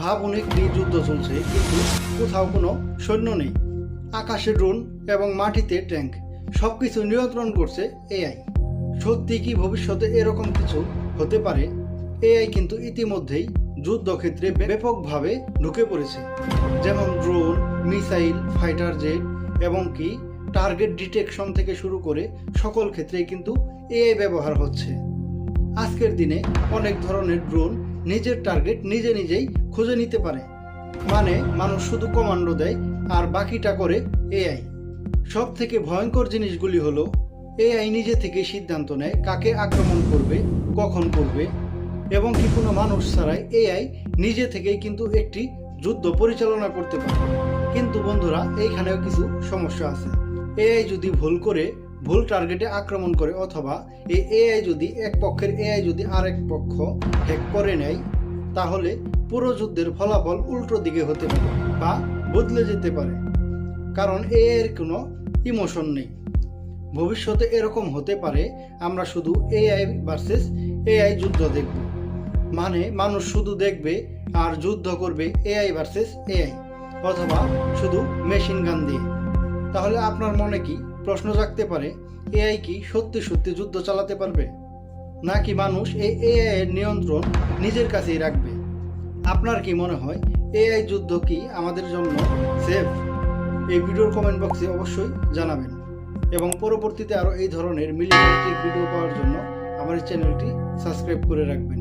ভাবুন, একটি যুদ্ধ চলছে কিন্তু কোথাও কোনো সৈন্য নেই। আকাশে ড্রোন এবং মাটিতে ট্যাঙ্ক, সবকিছু নিয়ন্ত্রণ করছে এআই। সত্যি কি ভবিষ্যতে এরকম কিছু হতে পারে? এআই কিন্তু ইতিমধ্যেই যুদ্ধক্ষেত্রে ব্যাপকভাবে ঢুকে পড়েছে, যেমন ড্রোন, মিসাইল, ফাইটার জেট এবং কি টার্গেট ডিটেকশন থেকে শুরু করে সকল ক্ষেত্রেই কিন্তু এআই ব্যবহার হচ্ছে। আজকের দিনে অনেক ধরনের ড্রোন নিজের টার্গেট নিজেই খুঁজে নিতে পারে, মানে মানুষ শুধু কমান্ডো দেয় আর বাকিটা করে এআই। সব থেকে ভয়ঙ্কর জিনিসগুলি হলো এআই নিজে থেকে সিদ্ধান্ত নেয় কাকে আক্রমণ করবে, কখন করবে, এবং কি কোনো মানুষ ছাড়াই এআই নিজে থেকেই কিন্তু একটি যুদ্ধ পরিচালনা করতে পারে। কিন্তু বন্ধুরা, এইখানেও কিছু সমস্যা আছে। এআই যদি ভুল টার্গেটে আক্রমণ করে, অথবা এই এআই যদি এক পক্ষের এআই যদি আরেক পক্ষ হ্যাক করে নেয়, তাহলে পুরো যুদ্ধের ফলাফল উল্টো দিকে হতে পারে বা বদলে যেতে পারে, কারণ এআই এর কোনো ইমোশন নেই। ভবিষ্যতে এরকম হতে পারে আমরা শুধু এআই ভার্সেস এআই যুদ্ধ দেখব, মানে মানুষ শুধু দেখবে আর যুদ্ধ করবে এআই ভার্সেস এআই, অথবা শুধু মেশিন গান দিয়ে। তাহলে আপনার মনে কি প্রশ্ন জাগতে পারে, এআই কি সত্যি সত্যি যুদ্ধ চালাতে পারবে, নাকি মানুষ এই এআই এর নিয়ন্ত্রণ নিজের কাছেই রাখবে? আপনার কি মনে হয়, এআই যুদ্ধ কি আমাদের জন্য সেফ? এই ভিডিওর কমেন্ট বক্সে অবশ্যই জানাবেন, এবং পরবর্তীতে আরও এই ধরনের মিলিটারি ভিডিও পাওয়ার জন্য আমার এই চ্যানেলটি সাবস্ক্রাইব করে রাখবেন।